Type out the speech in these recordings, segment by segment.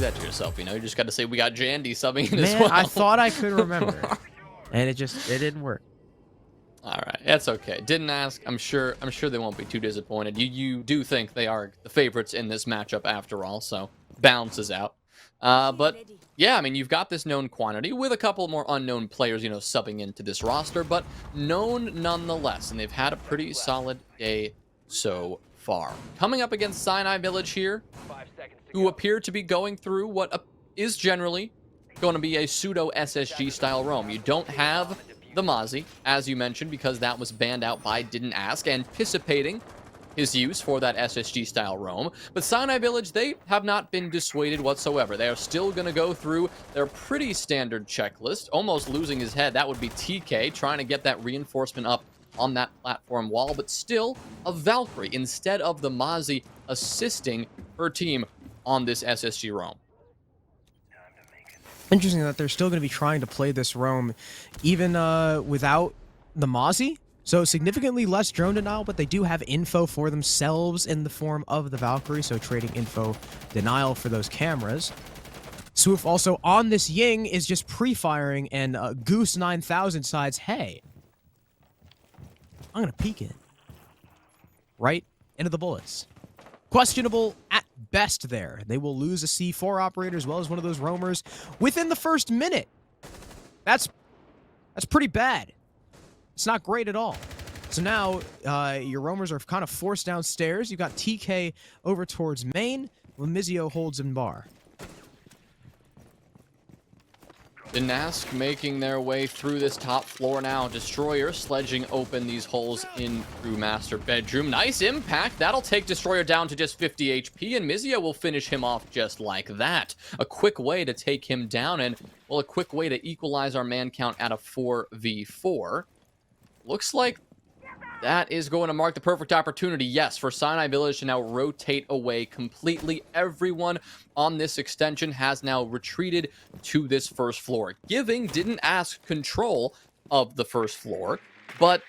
that to yourself, you know? You just got to say we got Jandy subbing in Man, as well. I thought I could remember, and it didn't work. All right, that's okay. Didn't ask. I'm sure they won't be too disappointed. You do think they are the favorites in this matchup after all, so balances out. But yeah, I mean, you've got this known quantity with a couple more unknown players, you know, subbing into this roster, but known nonetheless, and they've had a pretty solid day so far. Coming up against Sinai Village here, who appear to be going through what is generally going to be a pseudo SSG style roam. You don't have the Mozzie, as you mentioned, because that was banned out by Didn't Ask, anticipating his use for that SSG style roam. But Sinai Village, they have not been dissuaded whatsoever. They are still going to go through their pretty standard checklist. Almost losing his head, that would be TK, trying to get that reinforcement up on that platform wall, but still a Valkyrie instead of the Mozzie assisting her team on this SSG roam. Interesting that they're still going to be trying to play this roam even without the Mozzie. So significantly less drone denial, but they do have info for themselves in the form of the Valkyrie, so trading info denial for those cameras. Swoof also on this Ying is just pre-firing, and Goose 9000 sides, hey, I'm going to peek it right into the bullets. Questionable at best there. They will lose a C4 operator as well as one of those roamers within the first minute. That's pretty bad. It's not great at all. So now your roamers are kind of forced downstairs. You've got TK over towards main. Lemizio holds in bar. The Nask making their way through this top floor now. Destroyer sledging open these holes in through master bedroom. Nice impact. That'll take Destroyer down to just 50 HP, and Mizio will finish him off just like that. A quick way to take him down, and, well, a quick way to equalize our man count at a 4v4. Looks like that is going to mark the perfect opportunity, yes, for Sinai Village to now rotate away completely. Everyone on this extension has now retreated to this first floor, giving Didn't Ask control of the first floor, but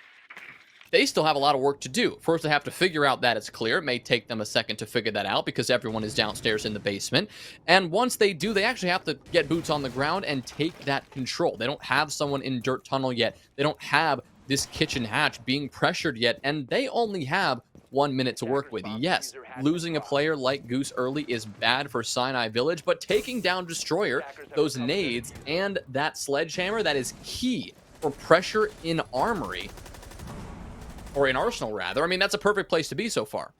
they still have a lot of work to do. First, they have to figure out that it's clear. It may take them a second to figure that out because everyone is downstairs in the basement. And once they do, they actually have to get boots on the ground and take that control. They don't have someone in Dirt Tunnel yet. They don't have this kitchen hatch being pressured yet, and they only have 1 minute to work with. Yes, losing a player like Goose early is bad for Sinai Village, but taking down Destroyer, those nades, and that sledgehammer, that is key for pressure in Armory, or in Arsenal rather. I mean, that's a perfect place to be so far.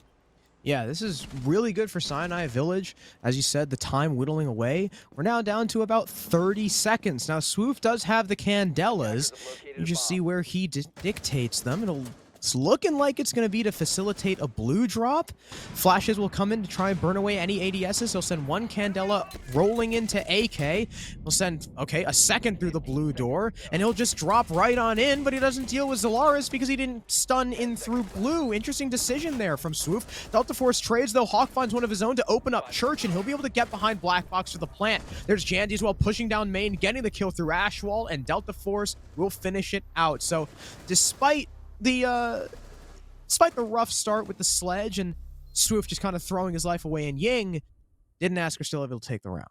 Yeah, this is really good for Sinai Village. As you said, the time whittling away. We're now down to about 30 seconds. Now, Swoof does have the Candelas. You just see where he dictates them. It's looking like it's going to be to facilitate a blue drop. Flashes will come in to try and burn away any ADSs. He'll send one Candela rolling into AK. He'll send, okay, a second through the blue door, and he'll just drop right on in, but he doesn't deal with Zolaris because he didn't stun in through blue. Interesting decision there from Swoof. Delta Force trades, though. Hawk finds one of his own to open up Church, and he'll be able to get behind Black Box for the plant. There's Jandy as well, pushing down main, getting the kill through Ashwall, and Delta Force will finish it out. So, despite the rough start with the sledge and Swoof just kind of throwing his life away in Ying, Didn't Ask her still able to take the round.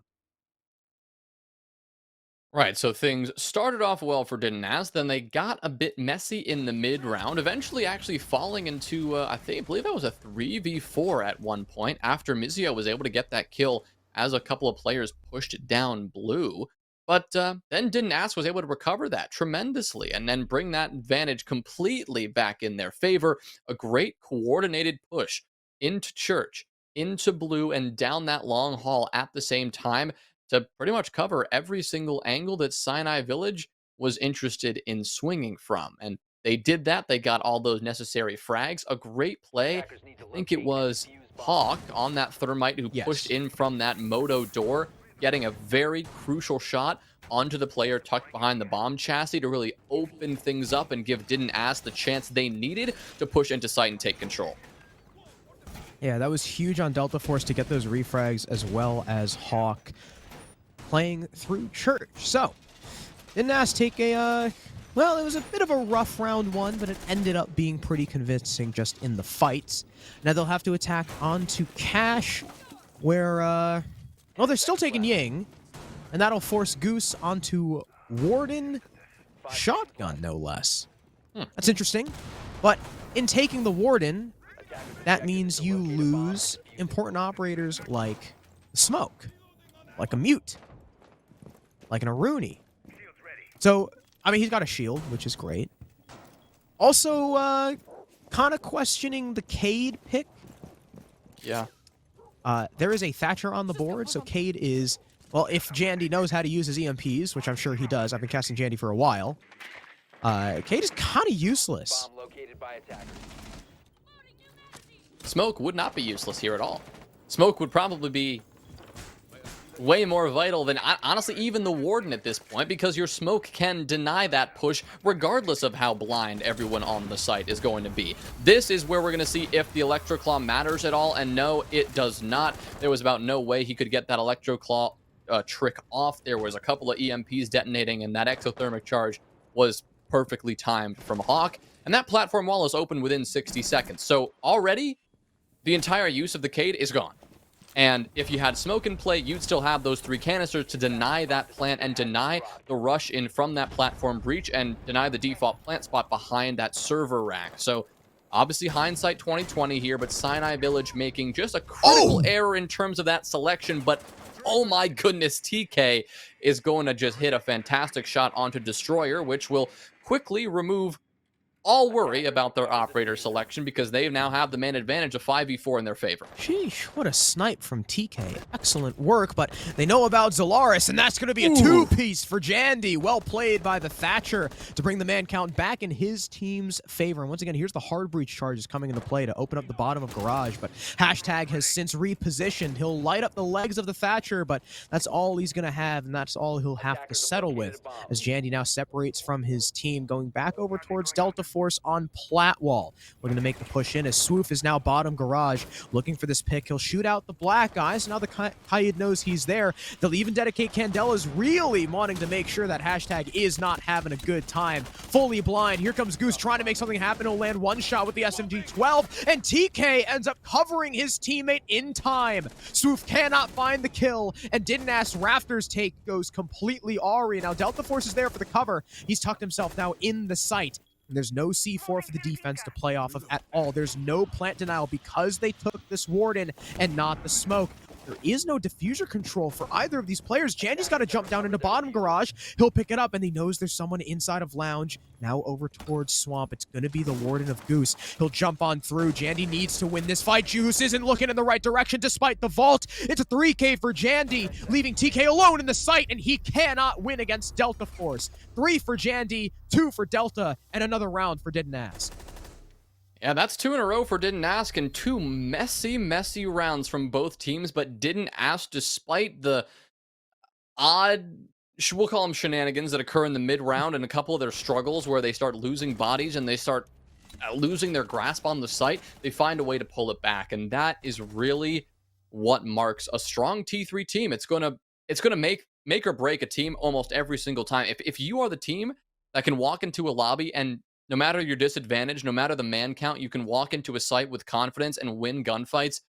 Right, so things started off well for Didn't Ask, then they got a bit messy in the mid-round, eventually actually falling into, I believe that was a 3v4 at one point, after Mizio was able to get that kill as a couple of players pushed down blue. But then Didn't Ask was able to recover that tremendously and then bring that advantage completely back in their favor. A great coordinated push into Church, into blue, and down that long hall at the same time to pretty much cover every single angle that Sinai Village was interested in swinging from. And they did that. They got all those necessary frags. A great play. I think it was Hawk on that Thermite who pushed in from that Moto door, getting a very crucial shot onto the player tucked behind the bomb chassis to really open things up and give Didn't Ask the chance they needed to push into site and take control. Yeah, that was huge on Delta Force to get those refrags, as well as Hawk playing through Church. So, Didn't Ask take a, well, it was a bit of a rough round one, but it ended up being pretty convincing just in the fights. Now they'll have to attack onto Cash, where, Well, they're still taking Ying, and that'll force Goose onto Warden Shotgun, no less. That's interesting. But in taking the Warden, that means you lose important operators like Smoke, like a Mute, like an Aruni. So, I mean, he's got a shield, which is great. Also, kind of questioning the Cade pick. Yeah. There is a Thatcher on the board, so Cade is... Well, if Jandy knows how to use his EMPs, which I'm sure he does, I've been casting Jandy for a while, Cade is kind of useless. Smoke would not be useless here at all. Smoke would probably be way more vital than, honestly, even the Warden at this point, because your Smoke can deny that push regardless of how blind everyone on the site is going to be. This is where we're going to see if the Electroclaw matters at all, and no, it does not. There was about no way he could get that Electroclaw trick off. There was a couple of EMPs detonating, and that exothermic charge was perfectly timed from Hawk, and that platform wall is open within 60 seconds. So already, the entire use of the Cade is gone. And if you had Smoke in play, you'd still have those 3 canisters to deny that plant and deny the rush in from that platform breach and deny the default plant spot behind that server rack. So obviously hindsight 2020 here, but Sinai Village making just a critical error in terms of that selection. But oh my goodness, TK is going to just hit a fantastic shot onto Destroyer, which will quickly remove all worry about their operator selection because they now have the man advantage of 5v4 in their favor. Sheesh, what a snipe from TK. Excellent work, but they know about Zolaris, and that's going to be a 2-piece for Jandy. Well played by the Thatcher to bring the man count back in his team's favor. And once again, here's the hard breach charges coming into play to open up the bottom of Garage, but Hashtag has since repositioned. He'll light up the legs of the Thatcher, but that's all he's going to have, and that's all he'll have to settle with as Jandy now separates from his team, going back over towards Delta Force on Platwall. We're going to make the push in as Swoof is now bottom Garage looking for this pick. He'll shoot out the black guys. Now the Kaid knows he's there. They'll even dedicate Candelas, really wanting to make sure that Hashtag is not having a good time. Fully blind. Here comes Goose trying to make something happen. He'll land one shot with the SMG-12, and TK ends up covering his teammate in time. Swoof cannot find the kill, and Didnt ask Raptor's take goes completely Ari. Now Delta Force is there for the cover. He's tucked himself now in the site. There's no C4 for the defense to play off of at all. There's no plant denial because they took this Warden and not the Smoke. There is no diffuser control for either of these players. Jandy's got to jump down into bottom Garage. He'll pick it up, and he knows there's someone inside of Lounge. Now over towards Swamp. It's going to be the Warden of Goose. He'll jump on through. Jandy needs to win this fight. Juice isn't looking in the right direction despite the vault. It's a 3K for Jandy, leaving TK alone in the site, and he cannot win against Delta Force. 3 for Jandy, 2 for Delta, and another round for Didnt ask. Yeah, that's 2 in a row for Didnt ask, and 2 messy rounds from both teams, but Didnt ask, despite the odd, we'll call them shenanigans that occur in the mid-round and a couple of their struggles where they start losing bodies and they start losing their grasp on the site, they find a way to pull it back, and that is really what marks a strong T3 team. It's gonna make or break a team almost every single time. If you are the team that can walk into a lobby and no matter your disadvantage, no matter the man count, you can walk into a site with confidence and win gunfights,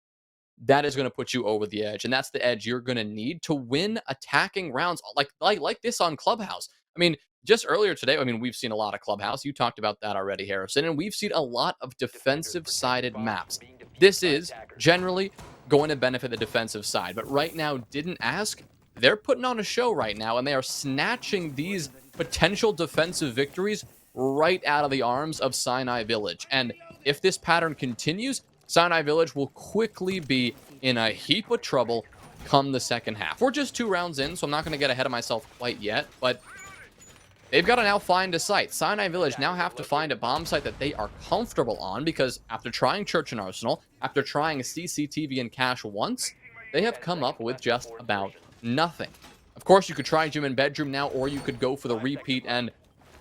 that is going to put you over the edge. And that's the edge you're going to need to win attacking rounds like this on Clubhouse. I mean, just earlier today, I mean, we've seen a lot of Clubhouse. You talked about that already, Harrison. And we've seen a lot of defensive-sided maps. This is generally going to benefit the defensive side. But right now, Didnt ask, they're putting on a show right now, and they are snatching these potential defensive victories right out of the arms of Sinai Village. And if this pattern continues, Sinai Village will quickly be in a heap of trouble come the second half. We're just 2 rounds in, so I'm not going to get ahead of myself quite yet, but they've got to now find a site. Sinai Village now have to find a bomb site that they are comfortable on, because after trying Church and Arsenal, after trying CCTV and Cache once, they have come up with just about nothing. Of course, you could try Gym and Bedroom now, or you could go for the repeat, and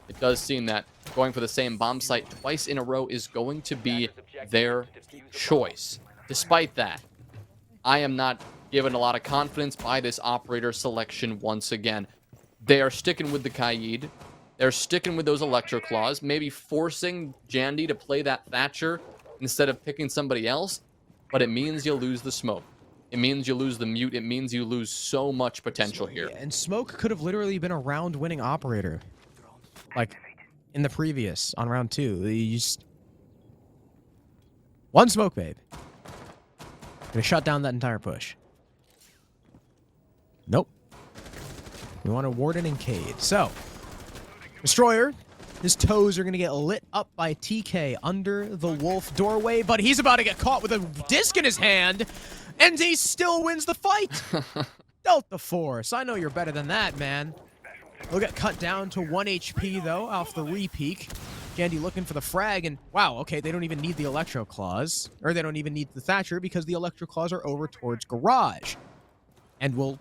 it does seem that going for the same bomb site twice in a row is going to be their choice. Despite that, I am not given a lot of confidence by this operator selection once again. They are sticking with the Kaid. They're sticking with those Electroclaws, maybe forcing Jandy to play that Thatcher instead of picking somebody else, but it means you'll lose the Smoke. It means you lose the mute. It means you lose so much potential here. Yeah, and Smoke could have literally been a round-winning operator, like in the previous on round 2. You just one smoke, babe. Gonna shut down that entire push. Nope. We want to Warden and Cade. So, Destroyer, his toes are going to get lit up by TK under the wolf doorway, but he's about to get caught with a disc in his hand, and he still wins the fight. Delta Force, I know you're better than that, man. He'll get cut down to 1 HP, though, off the re-peek. Jandy looking for the frag, and wow, okay, they don't even need the Electro Claws, or they don't even need the Thatcher because the Electro Claws are over towards Garage, and will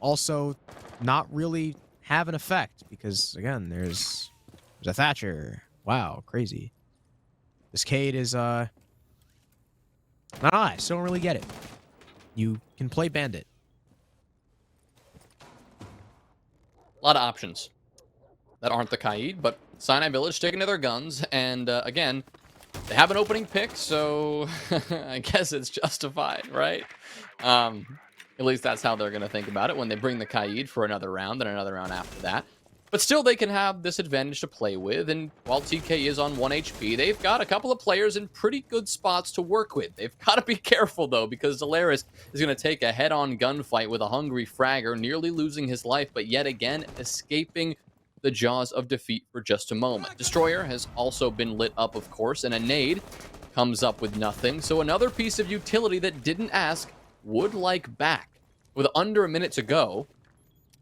also not really have an effect because, again, there's a Thatcher. Wow, crazy. This Cade is, not I still don't really get it. You can play Bandit. A lot of options that aren't the Kaid, but Sinai Village sticking to their guns, and again, they have an opening pick, so I guess it's justified, right? At least that's how they're going to think about it when they bring the Kaid for another round and another round after that. But still, they can have this advantage to play with, and while TK is on 1 HP, they've got a couple of players in pretty good spots to work with. They've got to be careful, though, because Zolaris is going to take a head-on gunfight with a hungry fragger, nearly losing his life, but yet again escaping the jaws of defeat for just a moment. Destroyer has also been lit up, of course, and a nade comes up with nothing, so another piece of utility that didn't ask would like back. With under a minute to go,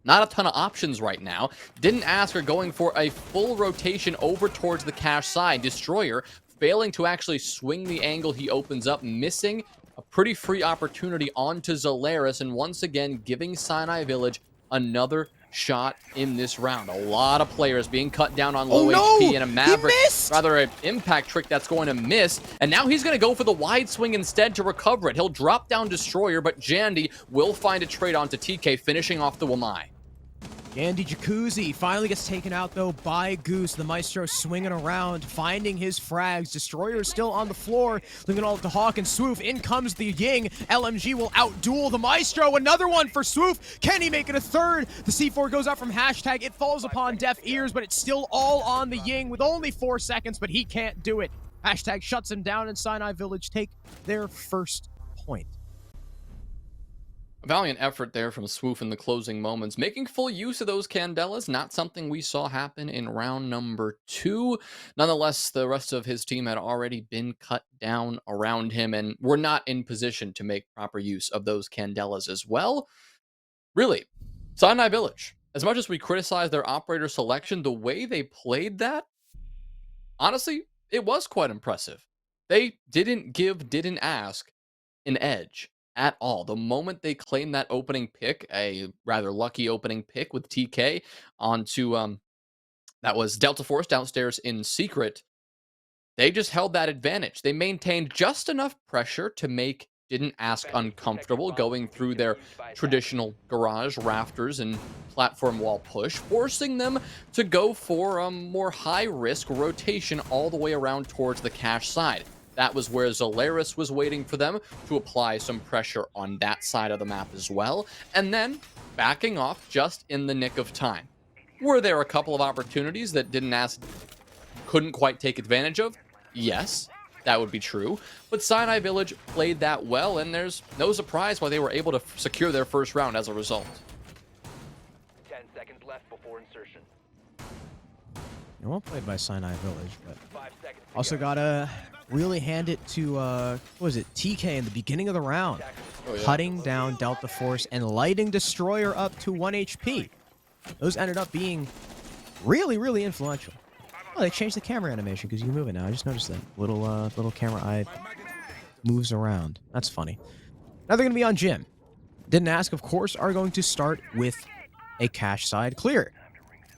not a ton of options right now. Didn't ask or going for a full rotation over towards the cache side. Destroyer failing to actually swing the angle he opens up, missing a pretty free opportunity onto Zolaris, and once again giving Sinai Village another shot in this round. A lot of players being cut down on low HP, and a Maverick, rather an impact trick that's going to miss, and now he's going to go for the wide swing instead to recover it. He'll drop down Destroyer, but Jandy will find a trade onto TK, finishing off the Wamai. Jandy Jacuzzi finally gets taken out, though, by Goose. The Maestro swinging around, finding his frags. Destroyer is still on the floor, looking all at the Hawk and Swoof. In comes the Ying. LMG will outduel the Maestro. Another one for Swoof. Can he make it a third? The C4 goes out from hashtag. It falls upon deaf ears, but it's still all on the Ying with only 4 seconds, but he can't do it. Hashtag shuts him down, and Sinai Village take their first point. A valiant effort there from Swoof in the closing moments, making full use of those Candelas, not something we saw happen in round number 2. Nonetheless, the rest of his team had already been cut down around him and were not in position to make proper use of those Candelas as well. Really, Sinai Village, as much as we criticize their operator selection, the way they played that, honestly, it was quite impressive. They didn't ask an edge at all. The moment they claimed that opening pick, a rather lucky opening pick with TK onto that was Delta Force downstairs in secret, they just held that advantage. They maintained just enough pressure to make Didn't Ask uncomfortable going through their traditional garage rafters and platform wall push, forcing them to go for a more high-risk rotation all the way around towards the cache side. That was where Zolaris was waiting for them to apply some pressure on that side of the map as well, and then backing off just in the nick of time. Were there a couple of opportunities that Didn't Ask couldn't quite take advantage of? Yes, that would be true, but Sinai Village played that well, and there's no surprise why they were able to secure their first round as a result. 10 seconds left before insertion. Well played by Sinai Village, but 5 seconds to also go. gotta really hand it to, what was it, TK in the beginning of the round. Oh, yeah. Cutting down Delta Force and lighting Destroyer up to 1 HP. Those ended up being really, really influential. Oh, they changed the camera animation because you can move it now. I just noticed that. Little camera eye moves around. That's funny. Now they're going to be on Jim. Didn't Ask, of course, are going to start with a cache side clear.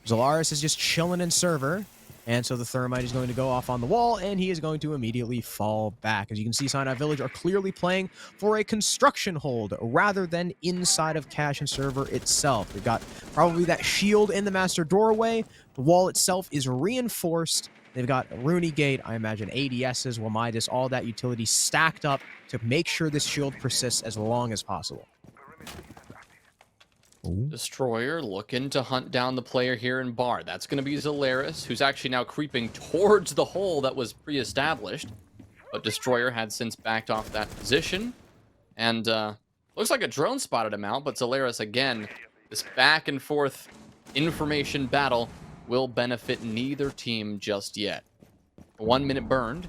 Zolaris is just chilling in server. And so the thermite is going to go off on the wall, and he is going to immediately fall back. As you can see, Sinai Village are clearly playing for a construction hold rather than inside of cache and server itself. We've got probably that shield in the master doorway. The wall itself is reinforced. They've got Rooney Gate, I imagine ADSs, Wamidus, all that utility stacked up to make sure this shield persists as long as possible. Ooh. Destroyer looking to hunt down the player here in bar. That's going to be Zolaris, who's actually now creeping towards the hole that was pre-established. But Destroyer had since backed off that position. And looks like a drone spotted him out, but Zolaris, again, this back and forth information battle will benefit neither team just yet. 1 minute burned.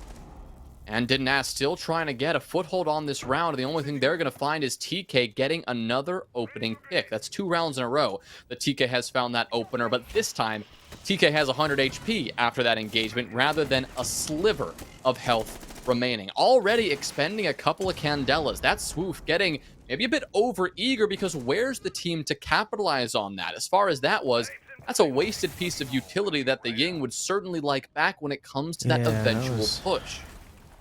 And Didnt Ask still trying to get a foothold on this round. The only thing they're going to find is TK getting another opening pick. That's 2 rounds in a row that TK has found that opener. But this time, TK has 100 HP after that engagement rather than a sliver of health remaining. Already expending a couple of Candelas. That's Swoof getting maybe a bit over-eager because where's the team to capitalize on that? As far as that was, that's a wasted piece of utility that the Ying would certainly like back when it comes to that eventual push.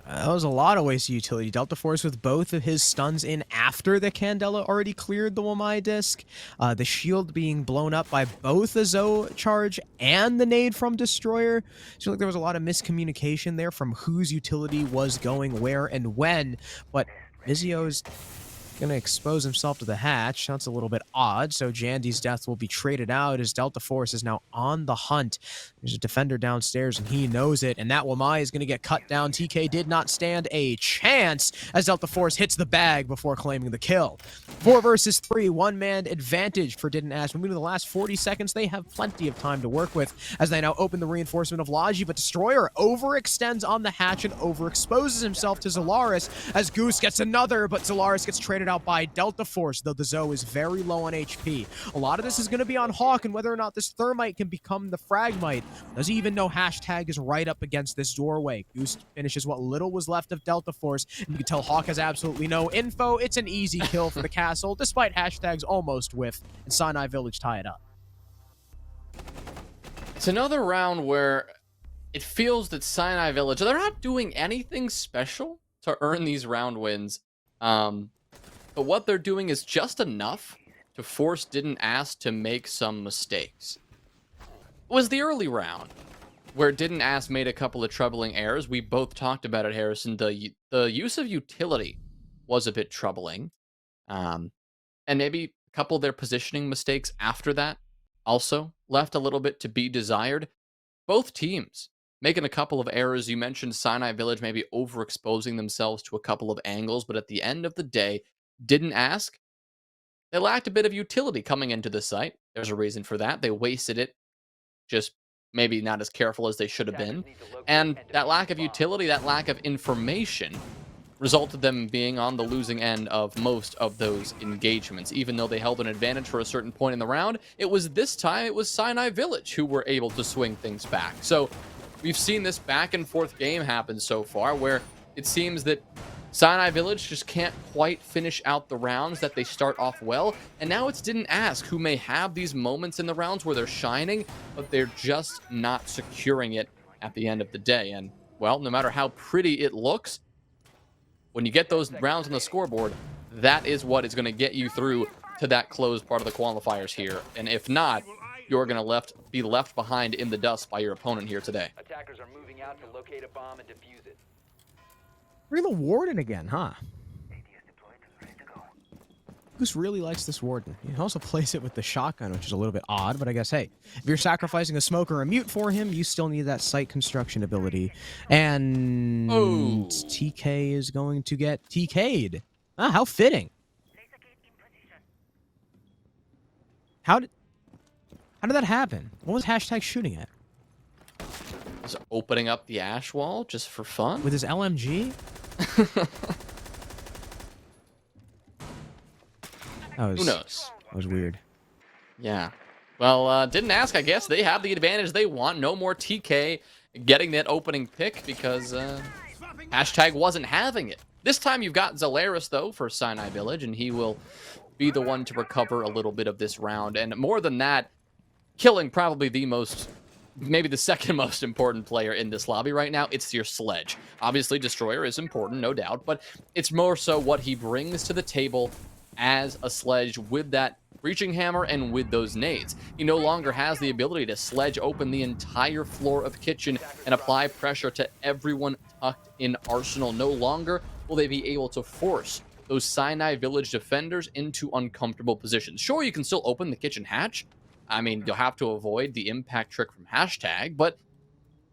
That was a lot of wasted utility. Delta Force with both of his stuns in after the Candela already cleared the Wamai disc. The shield being blown up by both the Zoe charge and the nade from Destroyer. I feel like there was a lot of miscommunication there from whose utility was going where and when. But Vizio's going to expose himself to the hatch. That's a little bit odd. So Jandy's death will be traded out as Delta Force is now on the hunt. There's a defender downstairs and he knows it. And that Wamai is going to get cut down. TK did not stand a chance as Delta Force hits the bag before claiming the kill. 4 versus 3, one-man advantage for Didnt Ask. Moving to the last 40 seconds, they have plenty of time to work with as they now open the reinforcement of Logi. But Destroyer overextends on the hatch and overexposes himself to Zolaris as Goose gets another, but Zolaris gets traded out by Delta Force, though the Zoe is very low on HP. A lot of this is going to be on Hawk and whether or not this Thermite can become the Fragmite. Does he even know hashtag is right up against this doorway? Goose finishes what little was left of Delta Force, and you can tell Hawk has absolutely no info. It's an easy kill for the castle, despite hashtag's almost whiff, and Sinai Village tie it up. It's another round where it feels that Sinai Village, they're not doing anything special to earn these round wins. But what they're doing is just enough to force Didnt Ask to make some mistakes. It was the early round where Didnt Ask made a couple of troubling errors. We both talked about it, Harrison. The use of utility was a bit troubling. And maybe a couple of their positioning mistakes after that also left a little bit to be desired. Both teams making a couple of errors. You mentioned Sinai Village maybe overexposing themselves to a couple of angles, but at the end of the day, Didnt Ask, they lacked a bit of utility coming into the site. There's a reason for that. They wasted it, just maybe not as careful as they should have been. And that lack of utility, that lack of information, resulted them being on the losing end of most of those engagements. Even though they held an advantage for a certain point in the round, it was this time, it was Sinai Village who were able to swing things back. So we've seen this back and forth game happen so far where it seems that Sinai Village just can't quite finish out the rounds that they start off well, and now it's Didnt Ask who may have these moments in the rounds where they're shining, but they're just not securing it at the end of the day. And, well, no matter how pretty it looks, when you get those rounds on the scoreboard, that is what is going to get you through to that closed part of the qualifiers here. And if not, you're going to be left behind in the dust by your opponent here today. Attackers are moving out to locate a bomb and defuse it. Bring the Warden again, huh? Goose really likes this Warden. He also plays it with the shotgun, which is a little bit odd, but I guess, hey, if you're sacrificing a smoke or a mute for him, you still need that site construction ability. And TK is going to get TK'd. Ah, how fitting. How did that happen? What was hashtag shooting at? Was opening up the ash wall just for fun? With his LMG? Who knows? That was weird. Yeah. Well, Didnt Ask, I guess they have the advantage they want. No more TK getting that opening pick because hashtag wasn't having it. This time you've got Zolaris, though, for Sinai Village, and he will be the one to recover a little bit of this round. And more than that, killing probably the most maybe the second most important player in this lobby right now. It's your sledge. Obviously, Destroyer is important, no doubt, but it's more so what he brings to the table as a sledge with that breaching hammer and with those nades. He no longer has the ability to sledge open the entire floor of kitchen and apply pressure to everyone tucked in Arsenal. No longer will they be able to force those Sinai Village defenders into uncomfortable positions. Sure, you can still open the kitchen hatch. I mean, you'll have to avoid the impact trick from hashtag, but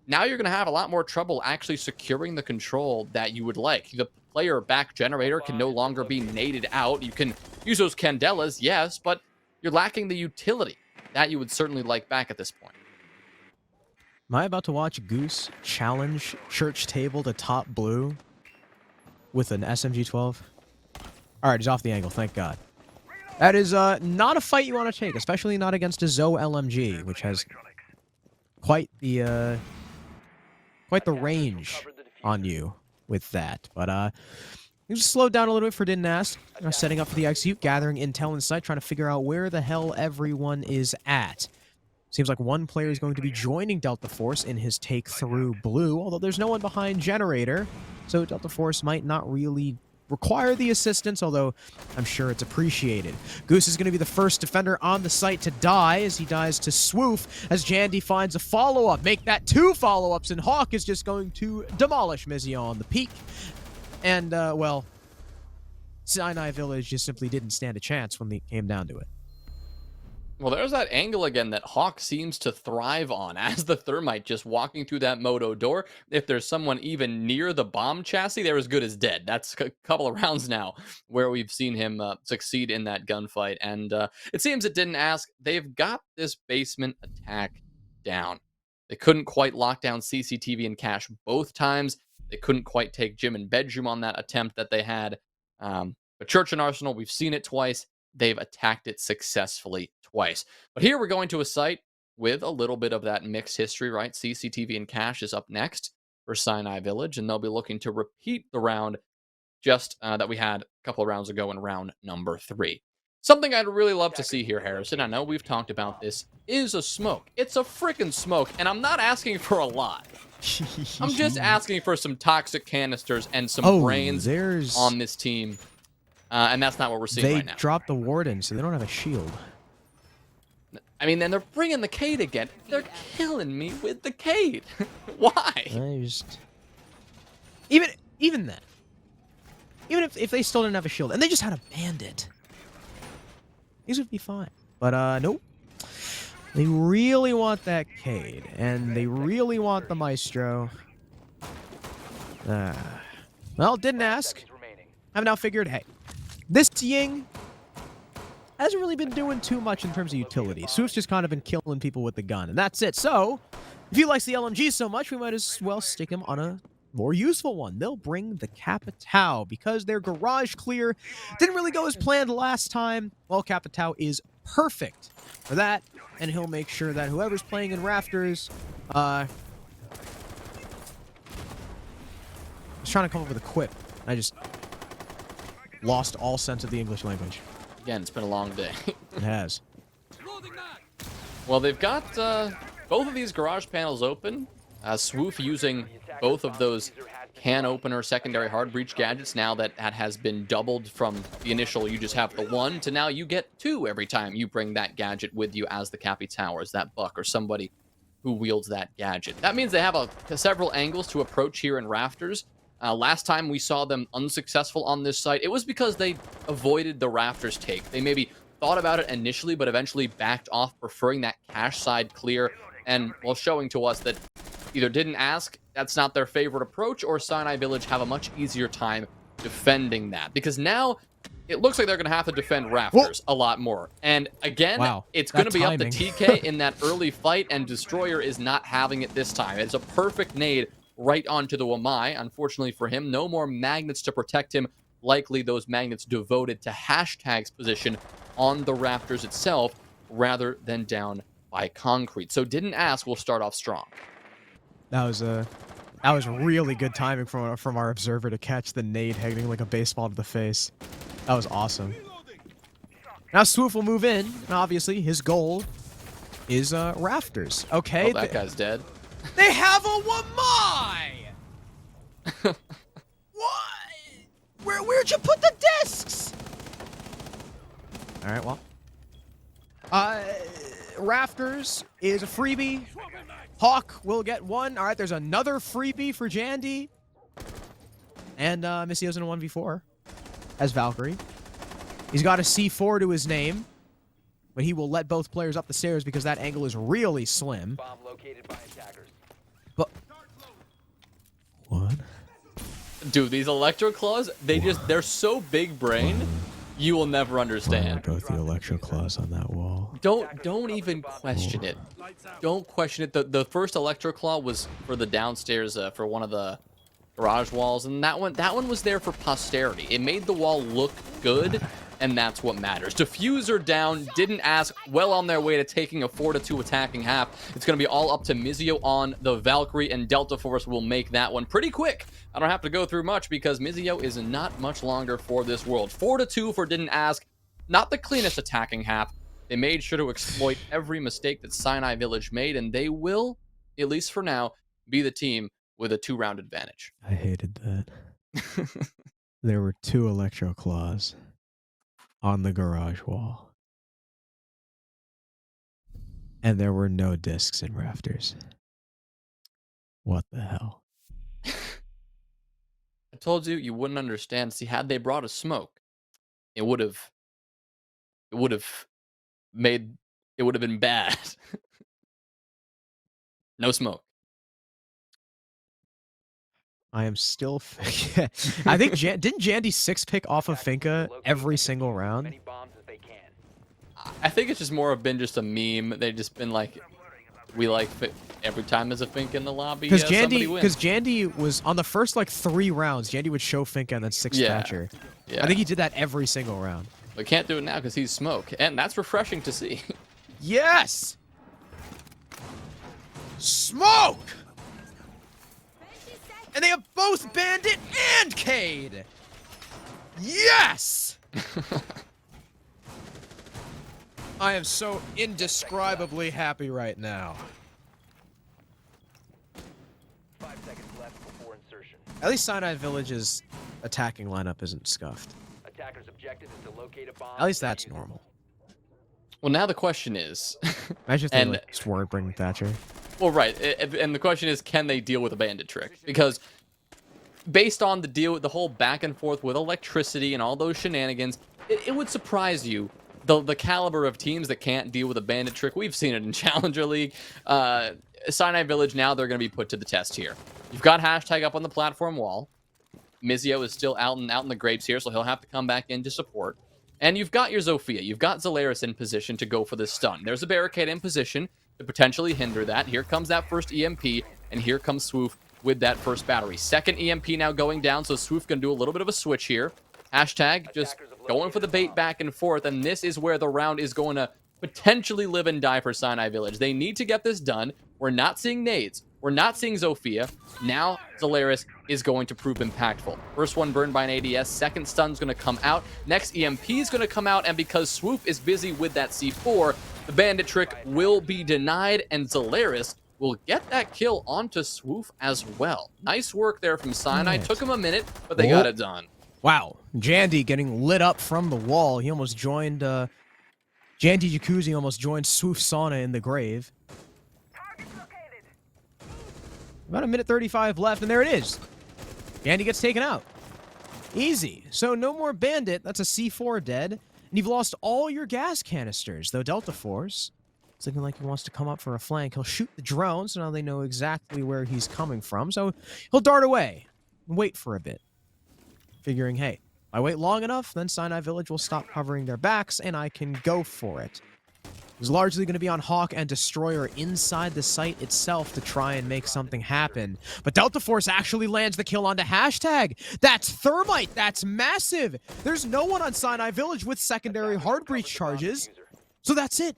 now you're going to have a lot more trouble actually securing the control that you would like. The player back generator can no longer be naded out. You can use those candelas, yes, but you're lacking the utility that you would certainly like back at this point. Am I about to watch Goose challenge Church Table to top blue with an SMG-12? All right, he's off the angle, thank God. That is not a fight you want to take, especially not against a Zoe LMG, which has quite the range on you with that. But you just slowed down a little bit for Didnt ask. Setting up for the execute, gathering intel in sight, trying to figure out where the hell everyone is at. Seems like one player is going to be joining Delta Force in his take through blue, although there's no one behind generator, so Delta Force might not really require the assistance, although I'm sure it's appreciated. Goose is going to be the first defender on the site to die as he dies to Swoof as Jandy finds a follow-up. Make that 2 follow-ups, and Hawk is just going to demolish Mizio on the peak. And, well, Sinai Village just simply didn't stand a chance when it came down to it. Well, there's that angle again that Hawk seems to thrive on as the Thermite just walking through that moto door. If there's someone even near the bomb chassis, they're as good as dead. That's a couple of rounds now where we've seen him succeed in that gunfight. And it seems it didn't ask. They've got this basement attack down. They couldn't quite lock down CCTV and Cash both times. They couldn't quite take Gym and Bedroom on that attempt that they had. But Church and Arsenal, we've seen it twice. They've attacked it successfully twice. But here we're going to a site with a little bit of that mixed history, right? CCTV and Cash is up next for Sinai Village, and they'll be looking to repeat the round just that we had a couple of rounds ago in round number 3. Something I'd really love to see here, Harrison, I know we've talked about this, is a smoke. It's a freaking smoke, and I'm not asking for a lot. I'm just asking for some toxic canisters and some brains on this team. And that's not what we're seeing right now. They dropped the Warden, so they don't have a shield. I mean, then they're bringing the Cade again. They're killing me with the Cade. Why? Even then. Even if they still didn't have a shield, and they just had a bandit, these would be fine. But, nope. They really want that Cade, and they really want the Maestro. Well, didn't ask. I've now figured, hey, this Ying hasn't really been doing too much in terms of utility. Swoop's just kind of been killing people with the gun, and that's it. So, if he likes the LMG so much, we might as well stick him on a more useful one. They'll bring the Capitao because their garage clear didn't really go as planned last time. Well, Capitao is perfect for that, and he'll make sure that whoever's playing in Rafters, I was trying to come up with a quip. I just lost all sense of the English language. Again, it's been a long day. It has. Well, they've got both of these garage panels open. Swoof using both of those can opener secondary hard breach gadgets now that has been doubled from the initial you just have the 1 to now you get 2 every time you bring that gadget with you as the Cappy Tower, as that Buck or somebody who wields that gadget. That means they have several angles to approach here in Rafters. Last time we saw them unsuccessful on this site, it was because they avoided the Rafters take. They maybe thought about it initially, but eventually backed off, preferring that cash side clear, and while showing to us that either didn't ask, that's not their favorite approach, or Sinai Village have a much easier time defending that. Because now, it looks like they're going to have to defend Rafters a lot more. And again, it's going to be up to TK in that early fight, and Destroyer is not having it this time. It's a perfect nade right onto the Wamai. Unfortunately for him, no more magnets to protect him. Likely those magnets devoted to hashtag's position on the Rafters itself rather than down by concrete. So didn't ask, we'll start off strong. That was really good timing from our observer to catch the nade hitting like a baseball to the face. That was awesome. Now Swoof will move in, and obviously his goal is Rafters. Okay, Oh, that guy's dead. they have a Wamai! What? Where'd you put the discs? All right, well. Rafters is a freebie. Hawk will get one. All right, there's another freebie for Jandy. And Missio's in a 1v4 as Valkyrie. He's got a C4 to his name, but he will let both players up the stairs because that angle is really slim. Bomb located by attackers. But what? Dude, these electro claws, they're so big brained, you will never understand. Both the electro claws on that wall. Don't even question it. Don't question it. The first electro claw was for the downstairs for one of the garage walls, and that one was there for posterity. It made the wall look good, and that's what matters. Diffuser down, didn't ask, well on their way to taking a 4-2 attacking half. It's going to be all up to Mizio on the Valkyrie, and Delta Force will make that one pretty quick. I don't have to go through much because Mizio is not much longer for this world. 4-2 for didn't ask. Not the cleanest attacking half. They made sure to exploit every mistake that Sinai Village made, and they will, at least for now, be the team with a 2-round advantage. I hated that. There were 2 electro claws on the garage wall. And there were no discs in Rafters. What the hell? I told you you wouldn't understand. See, had they brought a smoke, it would have been bad. No smoke. I am still. I think didn't Jandy 6-pick off of Finka every single round? Many bombs as they can. I think it's just more of been just a meme. They've just been like, we like every time there's a Fink in the lobby. Because Jandy was on the first like 3 rounds. Jandy would show Finka and then 6 Thatcher. Yeah. I think he did that every single round. We can't do it now because he's smoke, and that's refreshing to see. Yes. Smoke. And they have both Bandit and Cade. Yes. I am so indescribably happy right now. 5 seconds left before insertion. At least Sinai Village's attacking lineup isn't scuffed. Attackers' objective is to locate a bomb. At least that's normal. Well, now the question is, Imagine if they just weren't bringing Thatcher. well, right, and the question is, can they deal with a bandit trick? Because based on the whole back and forth with electricity and all those shenanigans, it would surprise you the caliber of teams that can't deal with a bandit trick. We've seen it in Challenger League. Sinai Village, now they're going to be put to the test here. You've got hashtag up on the platform wall. Mizio is still out in the grapes here, so he'll have to come back in to support. And you've got your Zofia. You've got Zolaris in position to go for this stun. There's a barricade in position to potentially hinder that. Here comes that first EMP, and here comes Swoof with that first battery. Second EMP now going down, so Swoof going to do a little bit of a switch here. Hashtag just going for the bait back and forth, and this is where the round is going to potentially live and die for Sinai Village. They need to get this done. We're not seeing nades. We're not seeing Zofia. Now Zolaris is going to prove impactful. First one burned by an ADS. Second stun's going to come out. Next EMP is going to come out, and because Swoop is busy with that C4, the bandit trick will be denied, and Zolaris will get that kill onto Swoop as well. Nice work there from Sinai. Nice. Took him a minute, but they got it done. Wow. Jandy getting lit up from the wall. He almost joined, Jandy Jacuzzi almost joined Swoof Sauna in the grave. About 1:35 left, and there it is. Jandy gets taken out. Easy. So no more bandit. That's a C4 dead. And you've lost all your gas canisters, though Delta Force, it's looking like he wants to come up for a flank. He'll shoot the drone, so now they know exactly where he's coming from. So he'll dart away and wait for a bit, figuring, hey, if I wait long enough, then Sinai Village will stop covering their backs, and I can go for it. He's largely going to be on Hawk and Destroyer inside the site itself to try and make something happen. But Delta Force actually lands the kill onto hashtag. That's Thermite. That's massive. There's no one on Sinai Village with secondary hard breach charges. So that's it.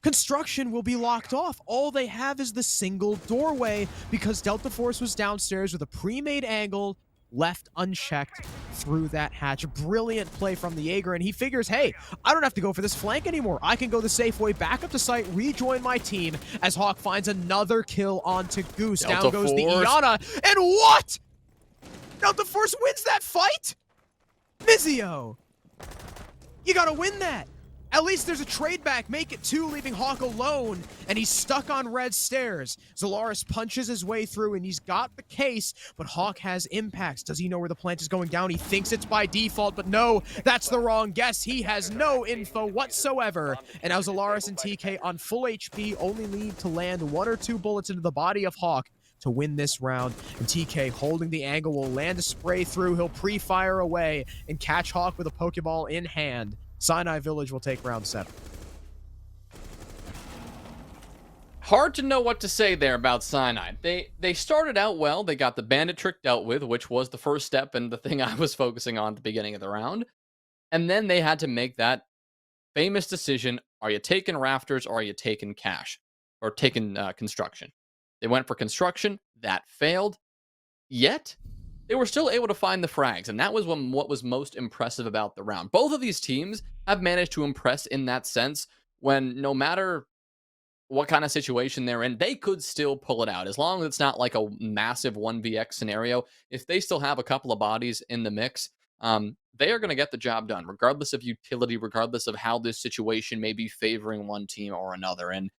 Construction will be locked off. All they have is the single doorway because Delta Force was downstairs with a pre-made angle left unchecked through that hatch. Brilliant play from the Jaeger, and he figures, hey, I don't have to go for this flank anymore. I can go the safe way back up to site, rejoin my team, as Hawk finds another kill onto Goose. Delta Down goes the Force. Iana, and what? Delta Force wins that fight? Mizio, you gotta win that. At least there's a trade back. Make it 2, leaving Hawk alone, and he's stuck on red stairs. Zolaris punches his way through, and he's got the case, but Hawk has impacts. Does he know where the plant is going down? He thinks it's by default, but no, that's the wrong guess. He has no info whatsoever, and now Zolaris and TK on full HP only need to land 1 or 2 bullets into the body of Hawk to win this round, and TK holding the angle will land a spray through. He'll pre-fire away and catch Hawk with a Pokeball in hand. Sinai Village will take round 7. Hard to know what to say there about Sinai. They started out well. They got the bandit trick dealt with, which was the first step and the thing I was focusing on at the beginning of the round. And then they had to make that famous decision. Are you taking rafters or are you taking cash? Or taking construction? They went for construction. That failed. Yet, they were still able to find the frags, and that was what was most impressive about the round. Both of these teams have managed to impress in that sense when no matter what kind of situation they're in, they could still pull it out. As long as it's not like a massive 1vx scenario, if they still have a couple of bodies in the mix, they are going to get the job done, regardless of utility, regardless of how this situation may be favoring one team or another. And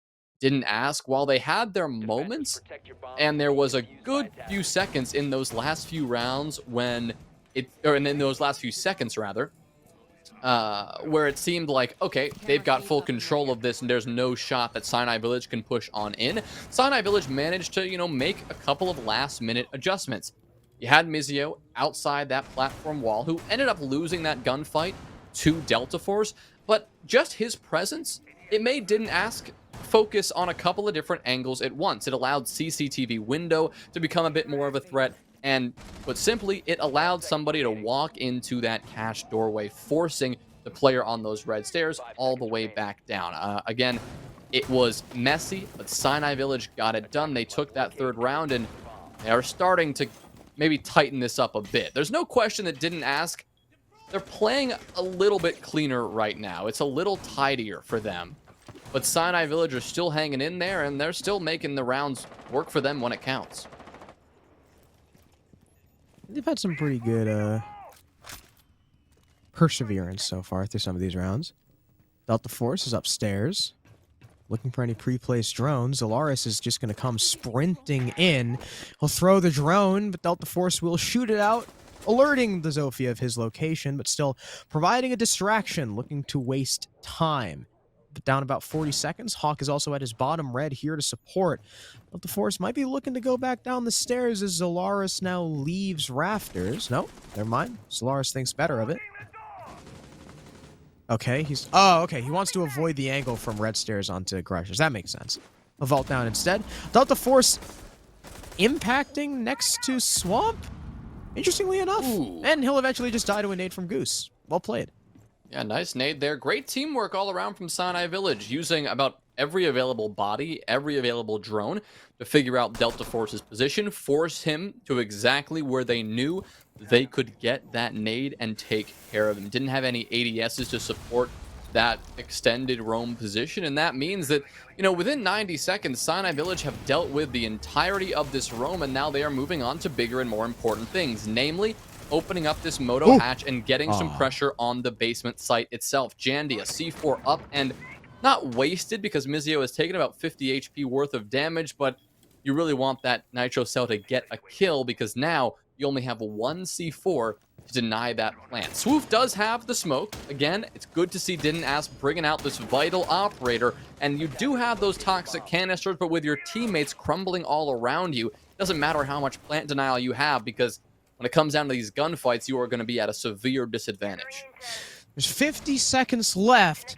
Didn't ask, while they had their moments, and there was a good few seconds in those last few rounds when in those last few seconds rather, where it seemed like, okay, they've got full control of this and there's no shot that Sinai Village can push on in. Sinai Village managed to, make a couple of last-minute adjustments. You had Mizio outside that platform wall, who ended up losing that gunfight to Delta Force, but just his presence, it made Didn't Ask focus on a couple of different angles at once. It allowed CCTV window to become a bit more of a threat, and put simply, it allowed somebody to walk into that cache doorway, forcing the player on those red stairs all the way back down. Again, it was messy, but Sinai Village got it done. They took that third round, and they are starting to maybe tighten this up a bit. There's no question that Didn't Ask, they're playing a little bit cleaner right now. It's a little tidier for them. But Sinai Village are still hanging in there, and they're still making the rounds work for them when it counts. They've had some pretty good perseverance so far through some of these rounds. Delta Force is upstairs, looking for any pre-placed drones. Zolaris is just going to come sprinting in. He'll throw the drone, but Delta Force will shoot it out, alerting the Zofia of his location, but still providing a distraction, looking to waste time. But down about 40 seconds, Hawk is also at his bottom red here to support. Delta Force might be looking to go back down the stairs as Zolaris now leaves rafters. No, never mind. Zolaris thinks better of it. Okay, okay, he wants to avoid the angle from red stairs onto Grushers. That makes sense. He'll vault down instead. Delta Force impacting next to Swamp, interestingly enough. Ooh. And he'll eventually just die to a nade from Goose. Well played. Yeah, nice nade there. Great teamwork all around from Sinai Village, using about every available body, every available drone to figure out Delta Force's position, force him to exactly where they knew they could get that nade and take care of him. Didn't have any ADSs to support that extended roam position, and that means that, within 90 seconds, Sinai Village have dealt with the entirety of this roam, and now they are moving on to bigger and more important things, namely opening up this Moto hatch and getting some pressure on the basement site itself. Jandy, a C4 up and not wasted because Mizio has taken about 50 HP worth of damage, but you really want that Nitro Cell to get a kill because now you only have one C4 to deny that plant. Swoof does have the smoke. Again, it's good to see Didn't Ask bringing out this vital operator, and you do have those toxic canisters, but with your teammates crumbling all around you, it doesn't matter how much plant denial you have because when it comes down to these gunfights, you are going to be at a severe disadvantage. There's 50 seconds left.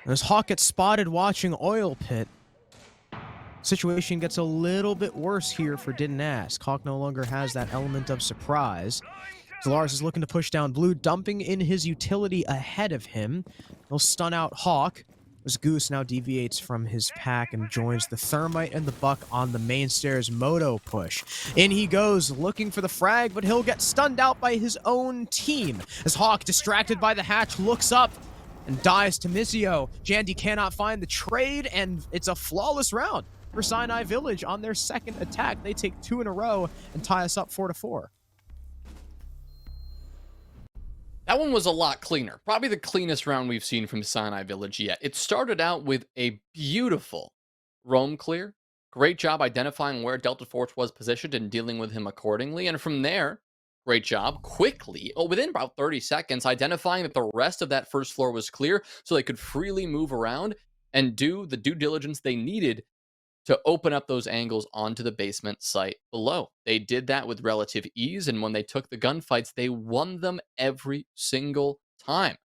As Hawk gets spotted watching Oil Pit, situation gets a little bit worse here for Didn't Ask. Hawk no longer has that element of surprise. Zolaris is looking to push down Blue, dumping in his utility ahead of him. He'll stun out Hawk. As Goose now deviates from his pack and joins the Thermite and the Buck on the main stairs moto push. In he goes, looking for the frag, but he'll get stunned out by his own team. As Hawk, distracted by the hatch, looks up and dies to Mizio. Jandy cannot find the trade, and it's a flawless round for Sinai Village on their second attack. They take 2 in a row and tie us up 4-4. That one was a lot cleaner. Probably the cleanest round we've seen from Sinai Village yet. It started out with a beautiful roam clear. Great job identifying where Delta Force was positioned and dealing with him accordingly. And from there, great job quickly, within about 30 seconds, identifying that the rest of that first floor was clear so they could freely move around and do the due diligence they needed to open up those angles onto the basement site below. They did that with relative ease, and when they took the gunfights, they won them every single time.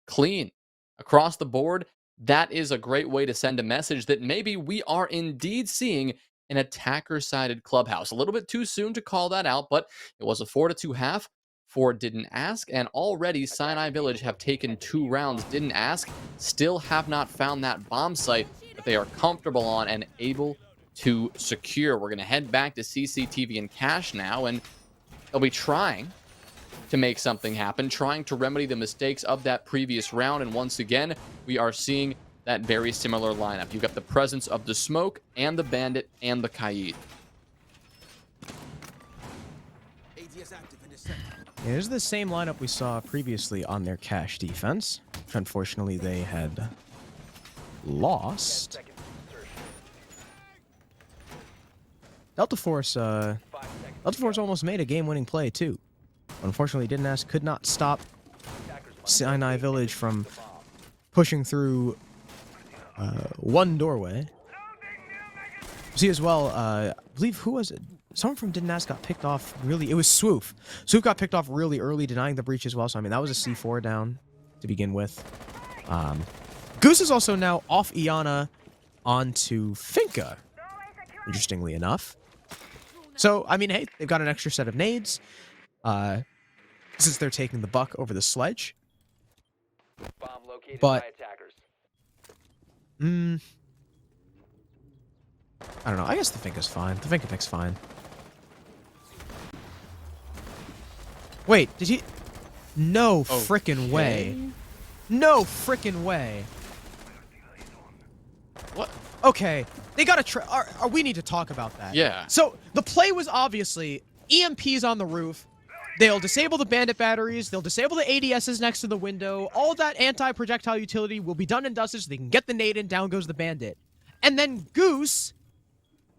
Clean. Across the board, that is a great way to send a message that maybe we are indeed seeing an attacker-sided clubhouse. A little bit too soon to call that out, but it was a 4-2 half for Didn't Ask, and already Sinai Village have taken 2 rounds. Didn't Ask still have not found that bomb site that they are comfortable on and able to secure. We're going to head back to CCTV and Cash now, and they'll be trying to make something happen, trying to remedy the mistakes of that previous round, and once again, we are seeing that very similar lineup. You've got the presence of the Smoke, and the Bandit, and the Kaid. It is the same lineup we saw previously on their Cash defense, which unfortunately they had lost. Delta Force almost made a game-winning play too. Unfortunately, Didn't Ask could not stop Sinai Village from pushing through one doorway. See as well, I believe, who was it? Someone from Didn't Ask got picked off really. It was Swoof. Swoof got picked off really early, denying the breach as well. So I mean, that was a C4 down to begin with. Goose is also now off Iana onto Finca, interestingly enough. So, I mean, hey, they've got an extra set of nades. Since they're taking the Buck over the sledge. Bomb located But, by attackers. I don't know. I guess the Finca's fine. The Finca pick's fine. Wait, did he... No frickin' way. No frickin' way. What? Okay, they gotta we need to talk about that. Yeah. So, the play was obviously EMPs on the roof. They'll disable the bandit batteries. They'll disable the ADSs next to the window. All that anti-projectile utility will be done and dusted so they can get the nade in. Down goes the bandit. And then Goose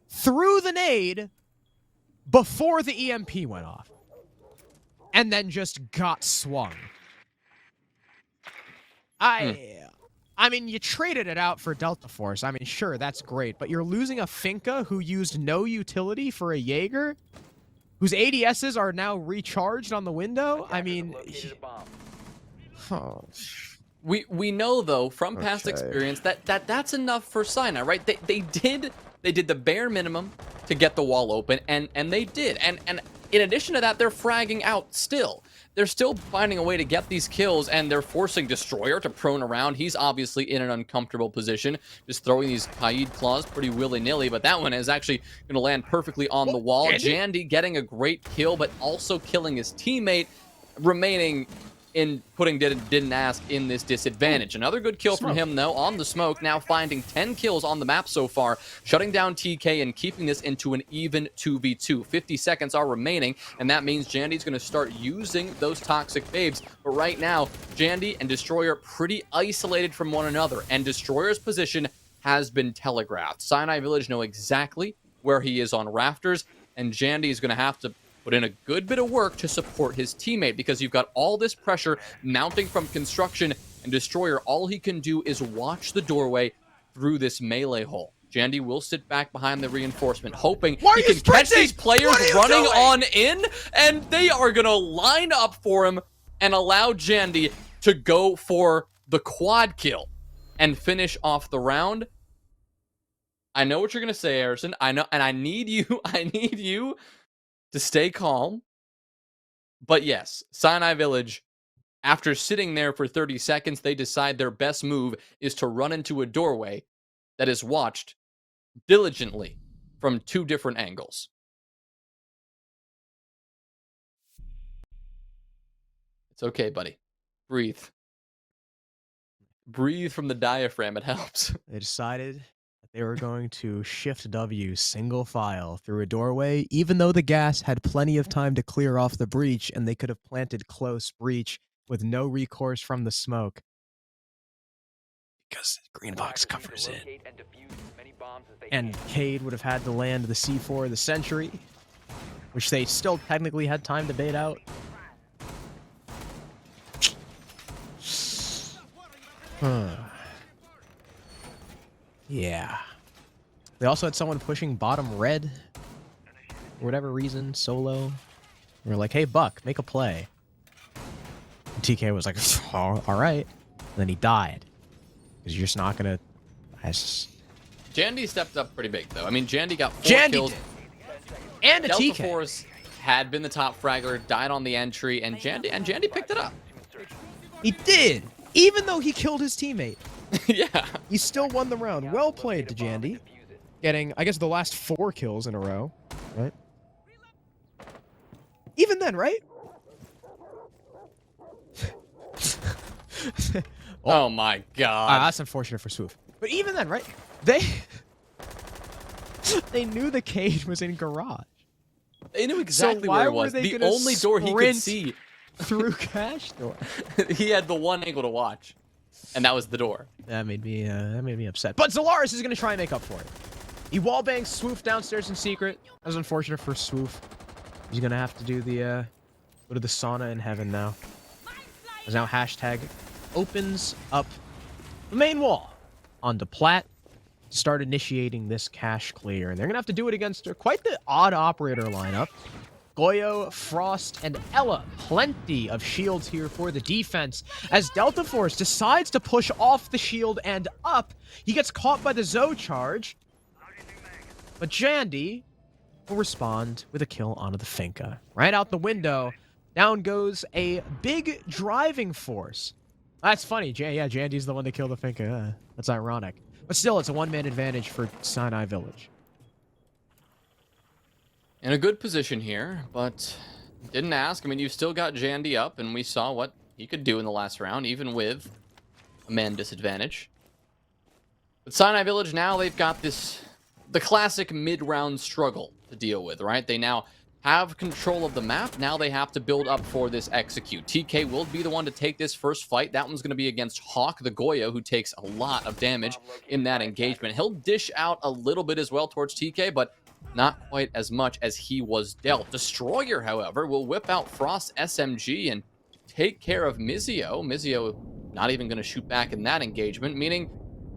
threw the nade before the EMP went off. And then just got swung. I mean, you traded it out for Delta Force. I mean, sure, that's great. But you're losing a Finca who used no utility for a Jaeger, whose ADSs are now recharged on the window. I mean, we know though from past experience that's enough for Sinai, right? They did the bare minimum to get the wall open, and they did. And in addition to that, they're fragging out still. They're still finding a way to get these kills, and they're forcing Destroyer to prone around. He's obviously in an uncomfortable position, just throwing these Kaid claws pretty willy-nilly, but that one is actually going to land perfectly on the wall. Jandy getting a great kill, but also killing his teammate, remaining in putting Didn't Ask in this disadvantage. Another good kill from him, though, on the Smoke, now finding 10 kills on the map so far, shutting down TK and keeping this into an even 2v2. 50 seconds are remaining, and that means Jandy's going to start using those toxic babes. But right now, Jandy and Destroyer pretty isolated from one another, and Destroyer's position has been telegraphed. Sinai Village know exactly where he is on rafters, and Jandy is going to have to put in a good bit of work to support his teammate, because you've got all this pressure mounting from construction, and Destroyer, all he can do is watch the doorway through this melee hole. Jandy will sit back behind the reinforcement, hoping he can catch these players running on in, and they are going to line up for him and allow Jandy to go for the quad kill and finish off the round. I know what you're going to say, Harrison. I know, and I need you to stay calm. But yes, Sinai Village After sitting there for 30 seconds, they decide their best move is to run into a doorway that is watched diligently from 2 different angles. It's okay, buddy. Breathe. Breathe from the diaphragm. It helps. They decided that they were going to shift W single file through a doorway, even though the gas had plenty of time to clear off the breach, and they could have planted close breach with no recourse from the smoke. Because Green Box covers it. And Cade would have had to land the C4 of the Sentry, which they still technically had time to bait out. Yeah. They also had someone pushing bottom red. For whatever reason, solo. We were like, hey, Buck, make a play. And TK was like, all right. And then he died. Because you're just not going to... Jandy stepped up pretty big, though. I mean, Jandy got 4 Jandy kills. did. And a Delta TK. Force had been the top fraggler, died on the entry, and Jandy picked it up. He did. Even though he killed his teammate. Yeah. He still won the round. Well played to Jandy. Getting, I guess, the last 4 kills in a row. Right? Even then, right? Oh my god. That's unfortunate for Swoof. But even then, right? They knew the cage was in garage. They knew exactly where it was. The only door he could see. Through cash door. He had the one angle to watch. And that was the door. That made me upset. But Zolaris is gonna try and make up for it. He wallbangs Swoof downstairs in secret. That was unfortunate for Swoof. He's gonna have to do the go to the sauna in heaven now. As now hashtag opens up the main wall onto Plat to start initiating this cache clear. And they're gonna have to do it against quite the odd operator lineup. Goyo, Frost, and Ella. Plenty of shields here for the defense. As Delta Force decides to push off the shield and up, he gets caught by the Zoe charge. But Jandy will respond with a kill onto the Finka. Right out the window, down goes a big driving force. That's funny. Yeah, Jandy's the one that killed the Finka. That's ironic. But still, it's a one-man advantage for Sinai Village. In a good position here, but didn't ask. I mean, you've still got Jandy up, and we saw what he could do in the last round, even with a man disadvantage. But Sinai Village now, they've got the classic mid-round struggle to deal with, right? They now have control of the map. Now they have to build up for this execute. TK will be the one to take this first fight. That one's going to be against Hawk the Goyo, who takes a lot of damage in that engagement. He'll dish out a little bit as well towards TK, but not quite as much as he was dealt. Destroyer, however, will whip out Frost SMG and take care of Mizio. Mizio not even going to shoot back in that engagement, meaning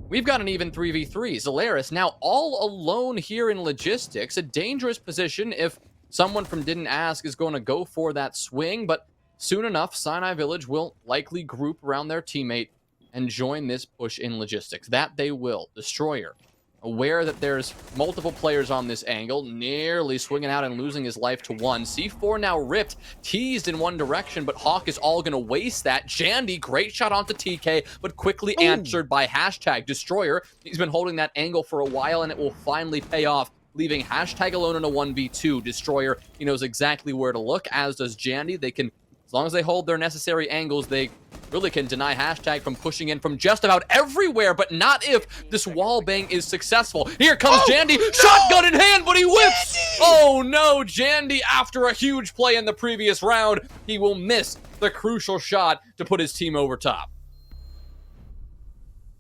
we've got an even 3v3. Zolaris now all alone here in logistics. A dangerous position if someone from Didn't Ask is going to go for that swing, but soon enough, Sinai Village will likely group around their teammate and join this push in logistics. That they will. Destroyer, aware that there's multiple players on this angle, nearly swinging out and losing his life to one. C4 now ripped, teased in one direction, but Hawk is all going to waste that. Jandy, great shot onto TK, but quickly answered by hashtag Destroyer. He's been holding that angle for a while, and it will finally pay off, leaving hashtag alone in a 1v2. Destroyer, he knows exactly where to look, as does Jandy. They can, as long as they hold their necessary angles, they really can deny hashtag from pushing in from just about everywhere, but not if this wall bang is successful. Here comes Jandy, no! Shotgun in hand, but he whips! Jandy! Oh no, Jandy, after a huge play in the previous round, he will miss the crucial shot to put his team over top.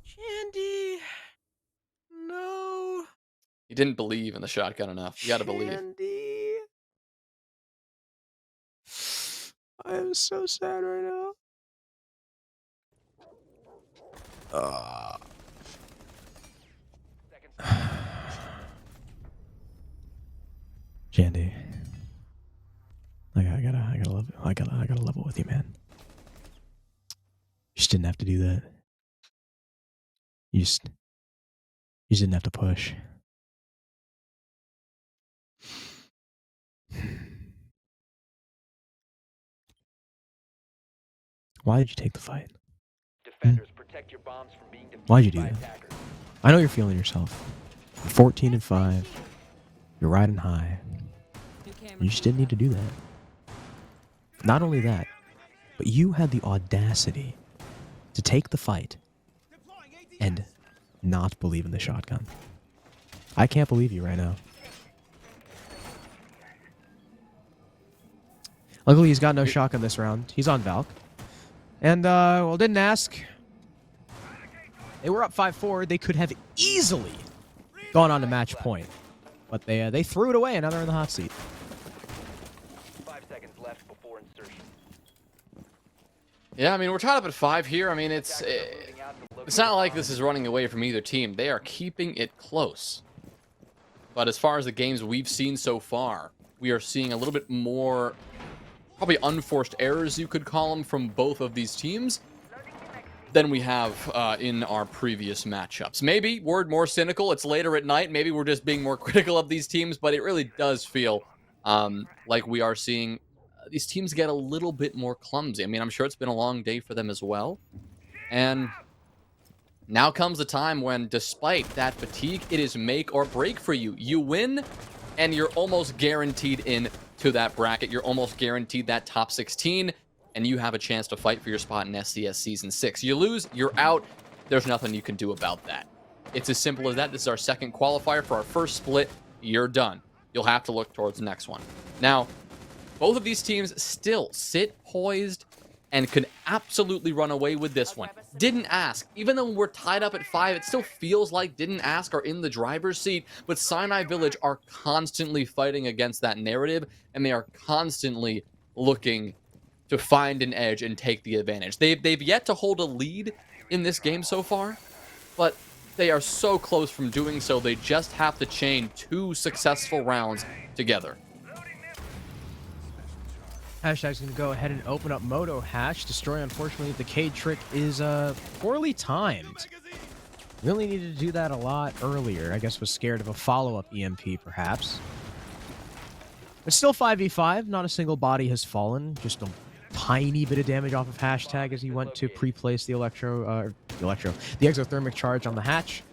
Jandy, no. He didn't believe in the shotgun enough. You gotta believe. Jandy. I am so sad right now. Jandy, I gotta level with you, man. You just didn't have to do that. You just didn't have to push. Why did you take the fight? Defenders, protect your bombs from being defused Why'd you do by that? attackers. I know you're feeling yourself. You're 14 and 5. You're riding high. You just didn't need to do that. Not only that, but you had the audacity to take the fight and not believe in the shotgun. I can't believe you right now. Luckily, he's got no shotgun this round. He's on Valk. And, well, didn't ask. They were up 5-4. They could have easily gone on to match point. But they threw it away, and now they're in the hot seat. 5 seconds left before insertion. Yeah, I mean, we're tied up at 5 here. I mean, it's not like this is running away from either team. They are keeping it close. But as far as the games we've seen so far, we are seeing a little bit more, probably unforced errors, you could call them, from both of these teams than we have in our previous matchups. Maybe we're more cynical. It's later at night. Maybe we're just being more critical of these teams, but it really does feel like we are seeing these teams get a little bit more clumsy. I mean, I'm sure it's been a long day for them as well. And now comes the time when, despite that fatigue, it is make or break for you. You win, and you're almost guaranteed in to that bracket. You're almost guaranteed that top 16, and you have a chance to fight for your spot in SCS Season 6. You lose, you're out. There's nothing you can do about that. It's as simple as that. This is our second qualifier. For our first split, you're done. You'll have to look towards the next one. Now, both of these teams still sit poised and could absolutely run away with this one. Didn't ask. Even though we're tied up at 5, it still feels like Didn't Ask are in the driver's seat, but Sinai Village are constantly fighting against that narrative, and they are constantly looking to find an edge and take the advantage. They've yet to hold a lead in this game so far, but they are so close from doing so. They just have to chain 2 successful rounds together. Hashtag's going to go ahead and open up Moto Hash. Destroy, unfortunately, the Cade trick is poorly timed. Really needed to do that a lot earlier. I guess was scared of a follow-up EMP, perhaps. But still 5v5. Not a single body has fallen. Just a tiny bit of damage off of Hashtag as he went to pre-place the exothermic charge on the hatch.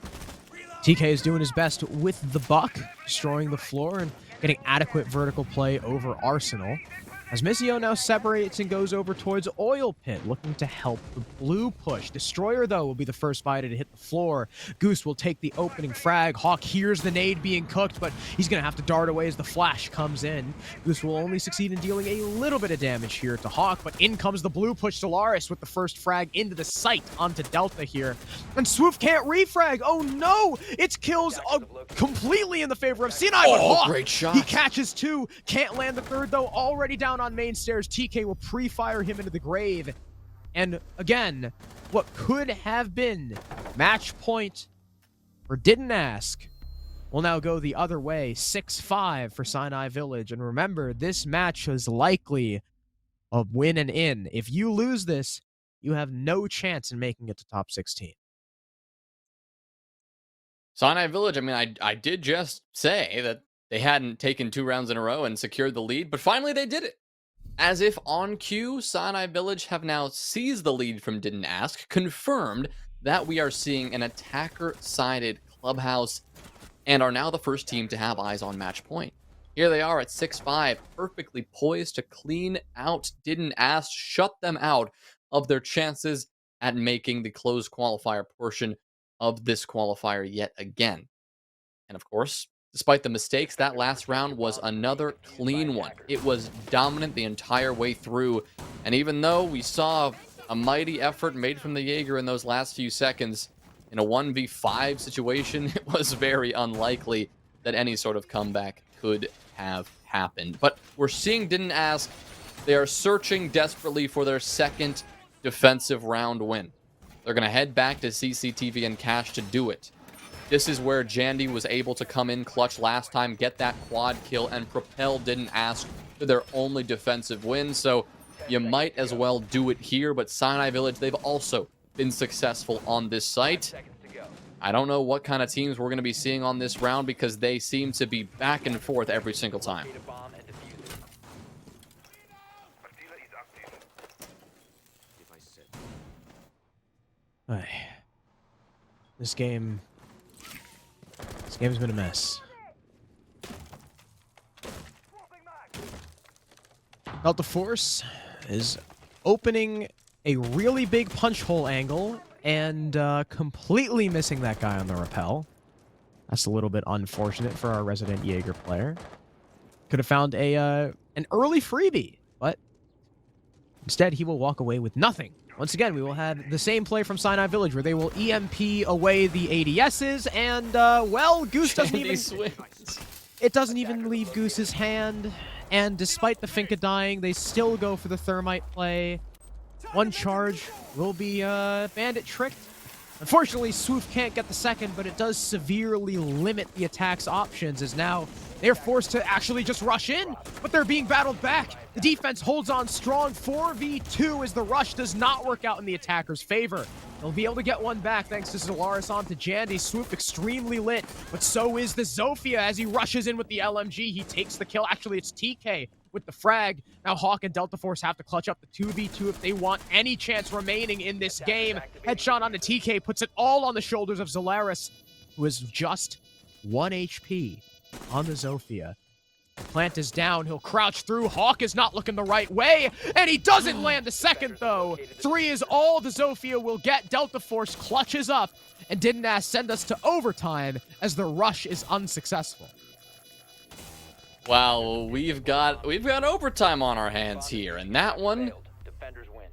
TK is doing his best with the buck, destroying the floor and getting adequate vertical play over Arsenal. As Missio now separates and goes over towards Oil Pit, looking to help the blue push. Destroyer, though, will be the first fighter to hit the floor. Goose will take the opening frag. Hawk hears the nade being cooked, but he's going to have to dart away as the flash comes in. Goose will only succeed in dealing a little bit of damage here to Hawk, but in comes the blue push. Solaris with the first frag into the sight onto Delta here. And Swoof can't refrag. Oh, no! It's kills completely in the favor of Sinai, but Hawk, great shot. he catches 2. Can't land the 3rd, though. Already down on main stairs. TK will pre-fire him into the grave. And again, what could have been match point or Didn't Ask will now go the other way. 6-5 for Sinai Village. And remember, this match is likely a win and in. If you lose this, you have no chance in making it to top 16. Sinai Village, I mean, I did just say that they hadn't taken 2 rounds in a row and secured the lead, but finally they did it. As if on cue, Sinai Village have now seized the lead from Didn't Ask, confirmed that we are seeing an attacker-sided clubhouse, and are now the first team to have eyes on match point. Here they are at 6-5, perfectly poised to clean out Didn't Ask, shut them out of their chances at making the closed qualifier portion of this qualifier yet again. And of course, despite the mistakes, that last round was another clean one. It was dominant the entire way through. And even though we saw a mighty effort made from the Jaeger in those last few seconds, in a 1v5 situation, it was very unlikely that any sort of comeback could have happened. But we're seeing Didn't Ask. They are searching desperately for their second defensive round win. They're going to head back to CCTV and Cash to do it. This is where Jandy was able to come in clutch last time, get that quad kill, and propel Didn't Ask to their only defensive win. So you might as well do it here. But Sinai Village, they've also been successful on this site. I don't know what kind of teams we're going to be seeing on this round, because they seem to be back and forth every single time. Ay. This game's been a mess. Delta Force is opening a really big punch hole angle and completely missing that guy on the rappel. That's a little bit unfortunate for our resident Jaeger player. Could have found an early freebie, but instead he will walk away with nothing. Once again, we will have the same play from Sinai Village where they will EMP away the ADSs, and, well, Goose doesn't even... It doesn't even leave Goose's hand, and despite the Finka dying, they still go for the Thermite play. One charge will be Bandit tricked. Unfortunately, Swoof can't get the second, but it does severely limit the attack's options, as now they're forced to actually just rush in, but they're being battled back. The defense holds on strong 4v2 as the rush does not work out in the attacker's favor. They'll be able to get one back thanks to Zolaris onto Jandy. Swoof extremely lit, but so is the Zofia as he rushes in with the LMG. He takes the kill. Actually, it's TK with the frag. Now Hawk and Delta Force have to clutch up the 2v2 if they want any chance remaining in this game. Headshot onto TK puts it all on the shoulders of Zolaris, who is just 1 HP on the Zofia. Plant is down. He'll crouch through. Hawk is not looking the right way, and he doesn't land the second, though. 3 is all the Zofia will get. Delta Force clutches up and Didnt send us to overtime as the rush is unsuccessful. Wow, we've got overtime on our hands here, and that one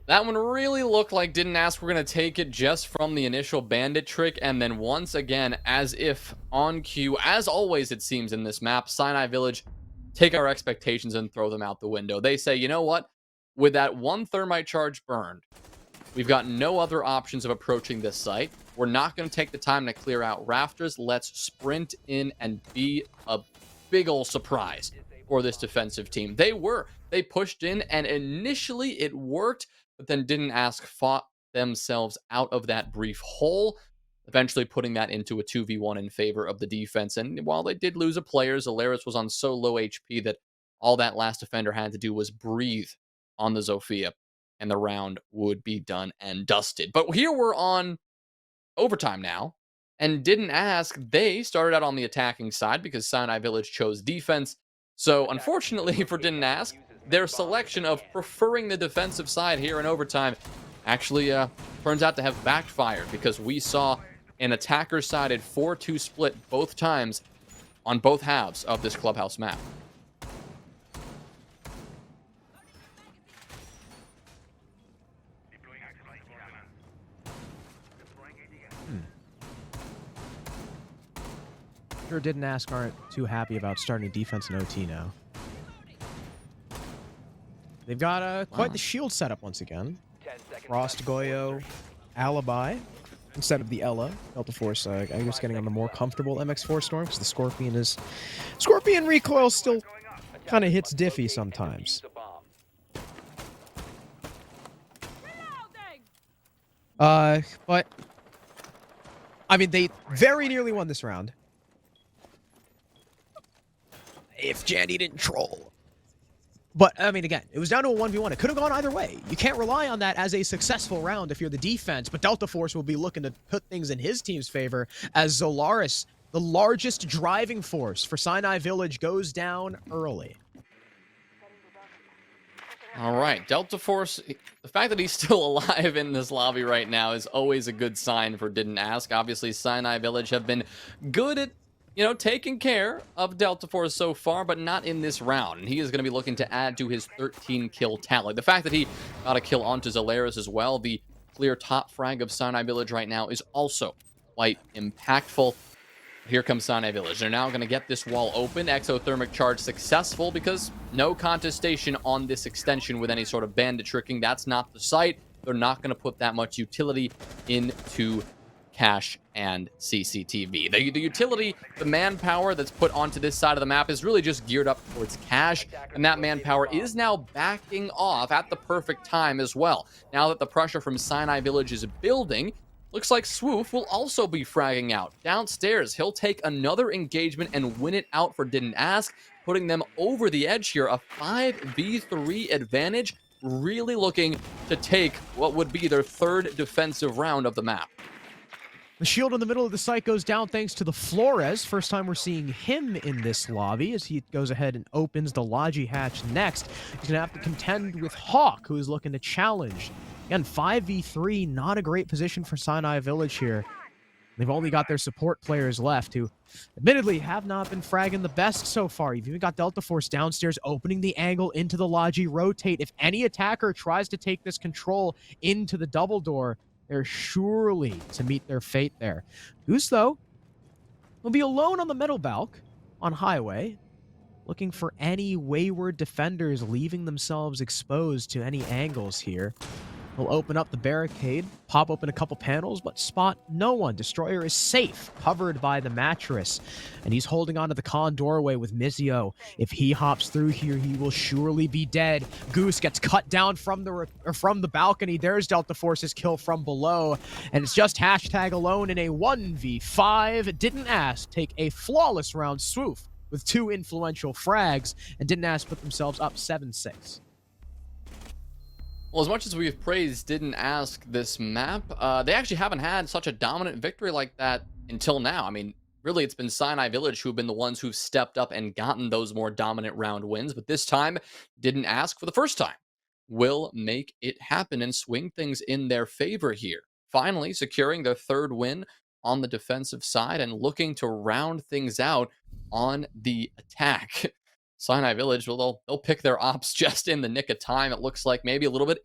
really looked like Didnt we're gonna take it just from the initial bandit trick, and then once again, as if on cue, as always it seems in this map, Sinai Village take our expectations and throw them out the window. They say, you know what? With that one thermite charge burned, we've got no other options of approaching this site. We're not going to take the time to clear out rafters. Let's sprint in and be a big ol' surprise for this defensive team. They pushed in, and initially it worked, but then Didnt fought themselves out of that brief hole, eventually putting that into a 2v1 in favor of the defense. And while they did lose a player, Zolaris was on so low HP that all that last defender had to do was breathe on the Zofia, and the round would be done and dusted. But here we're on overtime now, and Didnt they started out on the attacking side because Sinai Village chose defense. So unfortunately for Didnt their selection of preferring the defensive side here in overtime actually turns out to have backfired, because we saw an attacker-sided 4-2 split both times on both halves of this clubhouse map. Sure, Didnt aren't too happy about starting defense in OT now. They've got quite the shield setup once again. Frost, Goyo, Alibi instead of the Ella. Delta Force, I guess, getting on the more comfortable MX4 Storm because the Scorpion recoil still kind of hits diffy sometimes. But I mean, they very nearly won this round. If Jandy didn't troll. But, I mean, again, it was down to a 1v1. It could have gone either way. You can't rely on that as a successful round if you're the defense, but Delta Force will be looking to put things in his team's favor as Zolaris, the largest driving force for Sinai Village, goes down early. All right, Delta Force, the fact that he's still alive in this lobby right now is always a good sign for Didnt. Obviously, Sinai Village have been good at taking care of Delta Force so far, but not in this round. And he is going to be looking to add to his 13-kill tally. The fact that he got a kill onto Zolaris as well, the clear top frag of Sinai Village right now, is also quite impactful. Here comes Sinai Village. They're now going to get this wall open. Exothermic charge successful because no contestation on this extension with any sort of bandit tricking. That's not the site. They're not going to put that much utility into cache and CCTV. The utility, the manpower that's put onto this side of the map is really just geared up towards cache, and that manpower is now backing off at the perfect time as well. Now that the pressure from Sinai Village is building, looks like Swoof will also be fragging out. Downstairs, he'll take another engagement and win it out for Didnt, putting them over the edge here. A 5v3 advantage really looking to take what would be their third defensive round of the map. The shield in the middle of the site goes down thanks to the Flores. First time we're seeing him in this lobby as he goes ahead and opens the Logi hatch next. He's going to have to contend with Hawk, who is looking to challenge. Again, 5v3, not a great position for Sinai Village here. They've only got their support players left, who admittedly have not been fragging the best so far. You've even got Delta Force downstairs opening the angle into the Logi rotate. If any attacker tries to take this control into the double door, they're surely to meet their fate there. Goose, though, will be alone on the middle balk on Highway, looking for any wayward defenders leaving themselves exposed to any angles here. He'll open up the barricade, pop open a couple panels, but spot no one. Destroyer is safe, covered by the mattress. And he's holding onto the con doorway with Mizio. If he hops through here, he will surely be dead. Goose gets cut down from the balcony. There's Delta Force's kill from below. And it's just hashtag alone in a 1v5. Didn't ask take a flawless round swoop with 2 influential frags, and Didn't ask put themselves up 7-6. Well, as much as we've praised Didn't Ask this map, they actually haven't had such a dominant victory like that until now. I mean, really, it's been Sinai Village who've been the ones who've stepped up and gotten those more dominant round wins. But this time, Didn't Ask for the first time will make it happen and swing things in their favor here. Finally, securing their third win on the defensive side and looking to round things out on the attack. Sinai Village, well, they'll pick their ops just in the nick of time. It looks like maybe a little bit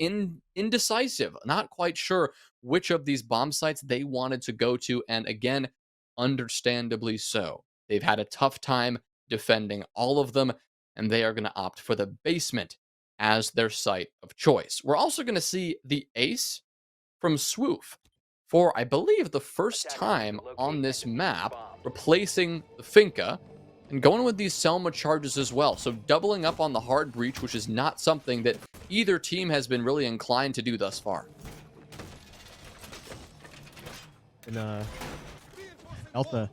indecisive. Not quite sure which of these bomb sites they wanted to go to. And again, understandably so. They've had a tough time defending all of them, and they are going to opt for the basement as their site of choice. We're also going to see the ace from Swoop for, I believe, the first time on this map, replacing the Finca and going with these Selma charges as well. So doubling up on the hard breach, which is not something that either team has been really inclined to do thus far. And Delta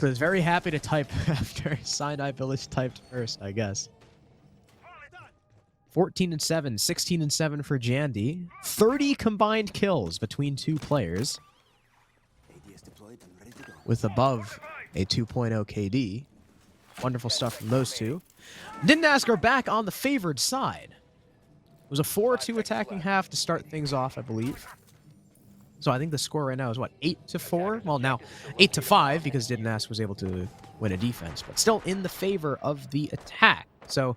is very happy to type after Sinai Village typed first, I guess. 14-7, 16-7 for Jandy. 30 combined kills between 2 players, with above a 2.0 KD. Wonderful stuff from those two. Didn't Ask are back on the favored side. It was a 4-2 attacking half to start things off, I believe. So I think the score right now is, what, 8-4? Well, now 8-5 because Didn't Ask was able to win a defense, but still in the favor of the attack. So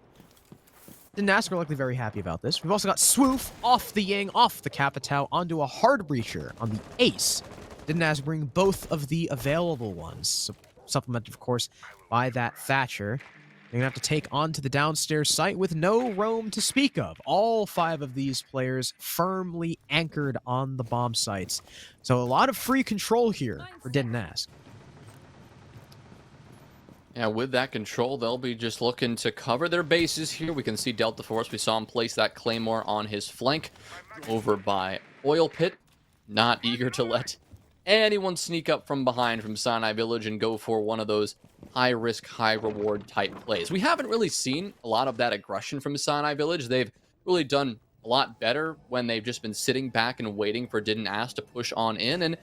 Didn't Ask are likely very happy about this. We've also got Swoop off the Ying, off the Capitao, onto a hard breacher on the Ace. Didn't Ask bring both of the available ones, so supplemented, of course, by that Thatcher. They're going to have to take on to the downstairs site with no roam to speak of. All 5 of these players firmly anchored on the bomb sites. So a lot of free control here for Didn't Ask. Yeah, with that control, they'll be just looking to cover their bases here. We can see Delta Force. We saw him place that Claymore on his flank over by Oil Pit. Not eager to let anyone sneak up from behind from Sinai Village and go for one of those high-risk, high-reward type plays. We haven't really seen a lot of that aggression from Sinai Village. They've really done a lot better when they've just been sitting back and waiting for Didn't Ask to push on in, and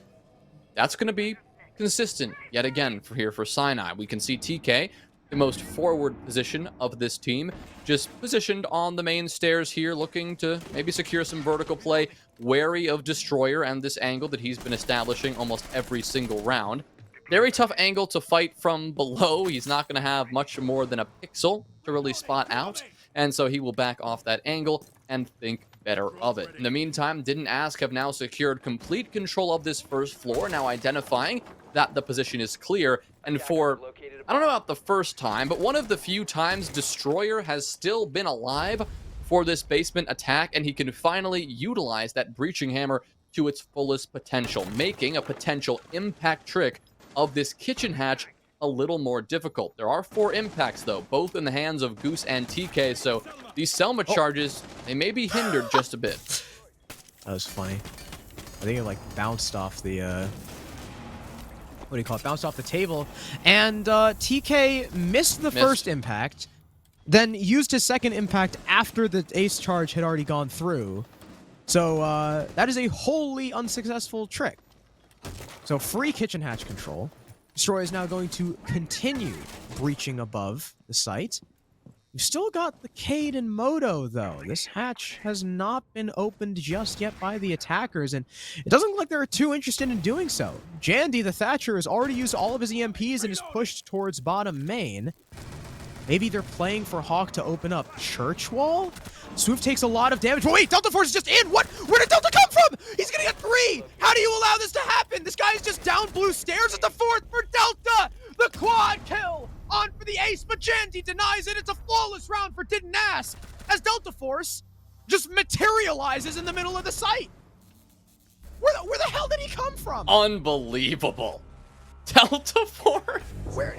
that's going to be consistent yet again for Sinai. We can see TK, the most forward position of this team, just positioned on the main stairs here, looking to maybe secure some vertical play, wary of Destroyer and this angle that he's been establishing almost every single round. Very tough angle to fight from below. He's not going to have much more than a pixel to really spot out, and so he will back off that angle and think better of it. In the meantime, Didn't Ask have now secured complete control of this first floor, now identifying that the position is clear, and for, I don't know about the first time, but one of the few times Destroyer has still been alive for this basement attack, and he can finally utilize that breaching hammer to its fullest potential, making a potential impact trick of this kitchen hatch a little more difficult. There are 4 impacts, though, both in the hands of Goose and TK, so these Selma charges, they may be hindered just a bit. That was funny. I think it, like, bounced off the, what do you call it? Bounced off the table, and TK missed the first impact. then used his second impact after the ace charge had already gone through. So that is a wholly unsuccessful trick. So free kitchen hatch control. Destroyer is now going to continue breaching above the site. We've still got the Cade and Moto, though. This hatch has not been opened just yet by the attackers, and it doesn't look like they're too interested in doing so. Jandy, the Thatcher, has already used all of his EMPs and is pushed towards bottom main. Maybe they're playing for Hawk to open up Church Wall? Swift takes a lot of damage. But wait, Delta Force is just in! What? Where did Delta come from? He's gonna get 3! How do you allow this to happen? This guy is just down blue stairs at the 4th for Delta! The quad kill! On for the ace, but Jandy denies it. It's a flawless round for Didnt Ask as Delta Force just materializes in the middle of the site. Where the hell did he come from? Unbelievable. Delta Force? Where?